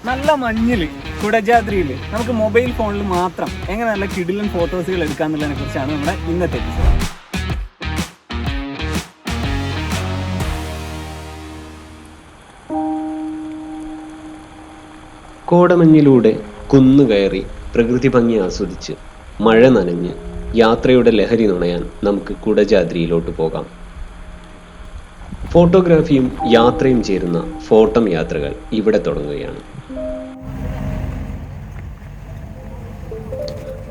നല്ല മഞ്ഞിൽ കുടജാദ്രിയിൽ നമുക്ക് മൊബൈൽ ഫോണിൽ മാത്രം എങ്ങനെ നല്ല കിടിലൻ ഫോട്ടോസുകൾ എടുക്കാമെന്നുള്ളതിനെ കുറിച്ചാണ് നമ്മുടെ ഇന്നത്തെ എപ്പിസോഡ്. കോടമഞ്ഞിലൂടെ കുന്നുകയറി പ്രകൃതി ഭംഗി ആസ്വദിച്ച് മഴ നനഞ്ഞ് യാത്രയുടെ ലഹരി നുണയാൻ നമുക്ക് കുടജാദ്രിയിലോട്ട് പോകാം. ഫോട്ടോഗ്രാഫിയും യാത്രയും ചേരുന്ന ഫോട്ടം യാത്രകൾ ഇവിടെ തുടങ്ങുകയാണ്.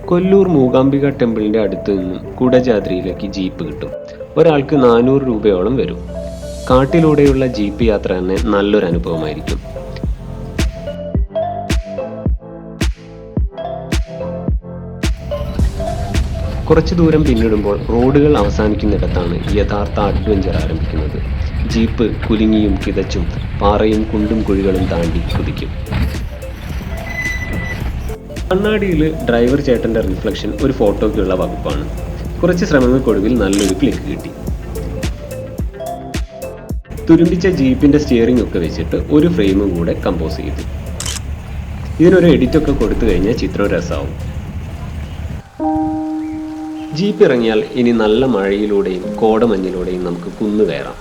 കൊല്ലൂർ മൂകാംബിക ടെമ്പിളിന്റെ അടുത്ത് നിന്നും കുടജാദ്രിയിലേക്ക് ജീപ്പ് കിട്ടും. ഒരാൾക്ക് 400 രൂപയോളം വരും. കാട്ടിലൂടെയുള്ള ജീപ്പ് യാത്ര തന്നെ നല്ലൊരു അനുഭവമായിരിക്കും. കുറച്ചു ദൂരം പിന്നിടുമ്പോൾ റോഡുകൾ അവസാനിക്കുന്നിടത്താണ് യഥാർത്ഥ അഡ്വഞ്ചർ ആരംഭിക്കുന്നത്. ജീപ്പ് കുലുങ്ങിയും കിതച്ചും പാറയും കുണ്ടും കുഴികളും താണ്ടി കുതിക്കും. കണ്ണാടിയിൽ ഡ്രൈവർ ചേട്ടന്റെ റിഫ്ലക്ഷൻ ഒരു ഫോട്ടോയ്ക്കുള്ള വകുപ്പാണ്. കുറച്ച് ശ്രമങ്ങൾക്കൊടുവിൽ നല്ലൊരു ക്ലിക്ക് കിട്ടി. തുരുമ്പിച്ച ജീപ്പിന്റെ സ്റ്റിയറിംഗ് ഒക്കെ വെച്ചിട്ട് ഒരു ഫ്രെയിമും കൂടെ കമ്പോസ് ചെയ്തു. ഇതിനൊരു എഡിറ്റൊക്കെ കൊടുത്തു കഴിഞ്ഞാൽ ചിത്രം രസമാവും. ജീപ്പ് ഇറങ്ങിയാൽ ഇനി നല്ല മഴയിലൂടെയും കോടമഞ്ഞിലൂടെയും നമുക്ക് കുന്നു കയറാം.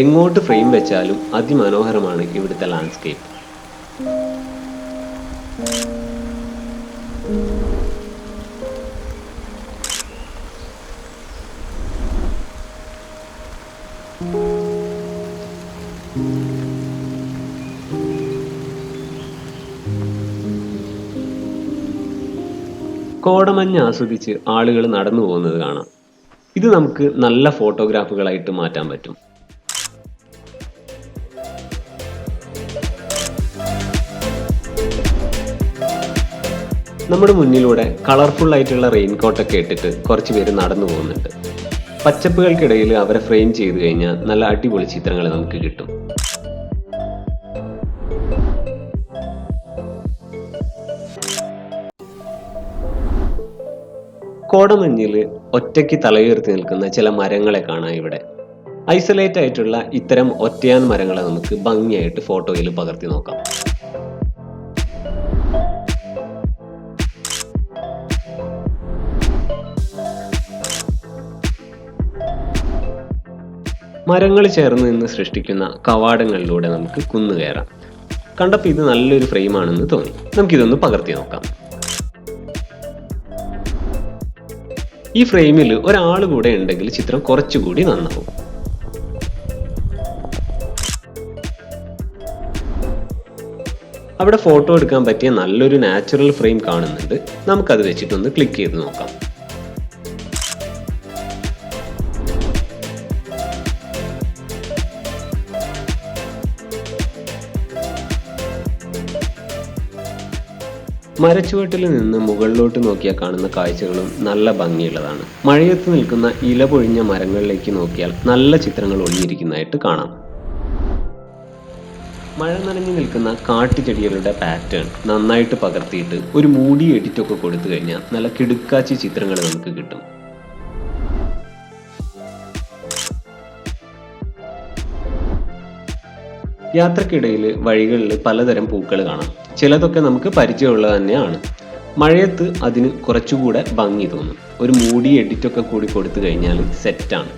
എങ്ങോട്ട് ഫ്രെയിം വെച്ചാലും അതിമനോഹരമാണ് ഇവിടുത്തെ ലാൻഡ്സ്കേപ്പ്. കോടമഞ്ഞ് ആസ്വദിച്ച് ആളുകൾ നടന്നു പോകുന്നത് കാണാം. ഇത് നമുക്ക് നല്ല ഫോട്ടോഗ്രാഫുകളായിട്ട് മാറ്റാൻ പറ്റും. നമ്മുടെ മുന്നിലൂടെ കളർഫുൾ ആയിട്ടുള്ള റെയിൻകോട്ടൊക്കെ ഇട്ടിട്ട് കുറച്ച് പേര് നടന്നു പോകുന്നുണ്ട്. പച്ചപ്പുകൾക്കിടയിൽ അവരെ ഫ്രെയിം ചെയ്ത് കഴിഞ്ഞാൽ നല്ല അടിപൊളി ചിത്രങ്ങൾ നമുക്ക് കിട്ടും. കോടമഞ്ഞിൽ ഒറ്റയ്ക്ക് തലയുയർത്തി നിൽക്കുന്ന ചില മരങ്ങളെ കാണാം ഇവിടെ. ഐസൊലേറ്റ് ആയിട്ടുള്ള ഇത്തരം ഒറ്റയാൻ മരങ്ങളെ നമുക്ക് ഭംഗിയായിട്ട് ഫോട്ടോയിൽ പകർത്തി നോക്കാം. മരങ്ങൾ ചേർന്ന് നിന്ന് സൃഷ്ടിക്കുന്ന കവാടങ്ങളിലൂടെ നമുക്ക് കുന്നു കയറാം. കണ്ടപ്പോൾ ഇത് നല്ലൊരു ഫ്രെയിമാണെന്ന് തോന്നി. നമുക്കിതൊന്ന് പകർത്തി നോക്കാം. ഈ ഫ്രെയിമിൽ ഒരാൾ കൂടെ ഉണ്ടെങ്കിൽ ചിത്രം കുറച്ചുകൂടി നന്നാവും. അവിടെ ഫോട്ടോ എടുക്കാൻ പറ്റിയ നല്ലൊരു നാച്ചുറൽ ഫ്രെയിം കാണുന്നുണ്ട്. നമുക്കത് വെച്ചിട്ടൊന്ന് ക്ലിക്ക് ചെയ്ത് നോക്കാം. മരച്ചുവട്ടിൽ നിന്ന് മുകളിലോട്ട് നോക്കിയാൽ കാണുന്ന കാഴ്ചകളും നല്ല ഭംഗിയുള്ളതാണ്. മഴയത്ത് നിൽക്കുന്ന ഇല പൊഴിഞ്ഞ മരങ്ങളിലേക്ക് നോക്കിയാൽ നല്ല ചിത്രങ്ങൾ ഒളിഞ്ഞിരിക്കുന്നതായിട്ട് കാണാം. മഴ നനഞ്ഞു നിൽക്കുന്ന കാട്ടുചെടികളുടെ പാറ്റേൺ നന്നായിട്ട് പകർത്തിയിട്ട് ഒരു മൂടി എഡിറ്റൊക്കെ കൊടുത്തു കഴിഞ്ഞാൽ നല്ല കിടുക്കാച്ചി ചിത്രങ്ങൾ നമുക്ക് കിട്ടും. യാത്രക്കിടയിൽ വഴികളിൽ പലതരം പൂക്കൾ കാണാം. ചിലതൊക്കെ നമുക്ക് പരിചയമുള്ളത് തന്നെയാണ്. മഴയത്ത് അതിന് കുറച്ചുകൂടെ ഭംഗി തോന്നും. ഒരു മൂടി എഡിറ്റൊക്കെ കൂടി കൊടുത്തു കഴിഞ്ഞാൽ സെറ്റാണ്.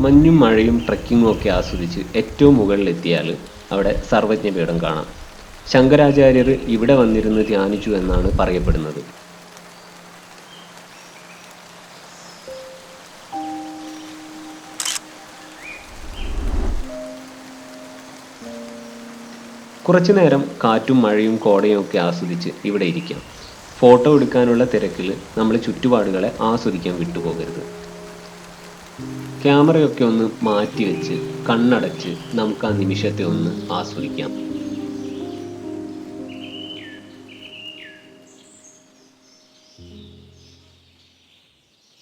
മഞ്ഞും മഴയും ട്രക്കിങ്ങും ഒക്കെ ആസ്വദിച്ച് ഏറ്റവും മുകളിലെത്തിയാൽ അവിടെ സർവജ്ഞപീഠം കാണാം. ശങ്കരാചാര്യർ ഇവിടെ വന്നിരുന്ന് ധ്യാനിച്ചു എന്നാണ് പറയപ്പെടുന്നത്. കുറച്ചു നേരം കാറ്റും മഴയും കോടയും ഒക്കെ ആസ്വദിച്ച് ഇവിടെ ഇരിക്കാം. ഫോട്ടോ എടുക്കാനുള്ള തിരക്കിൽ നമ്മൾ ചുറ്റുപാടുകളെ ആസ്വദിക്കാൻ വിട്ടുപോകരുത്. ക്യാമറയൊക്കെ ഒന്ന് മാറ്റി വെച്ച് കണ്ണടച്ച് നമുക്ക് ആ നിമിഷത്തെ ഒന്ന് ആസ്വദിക്കാം.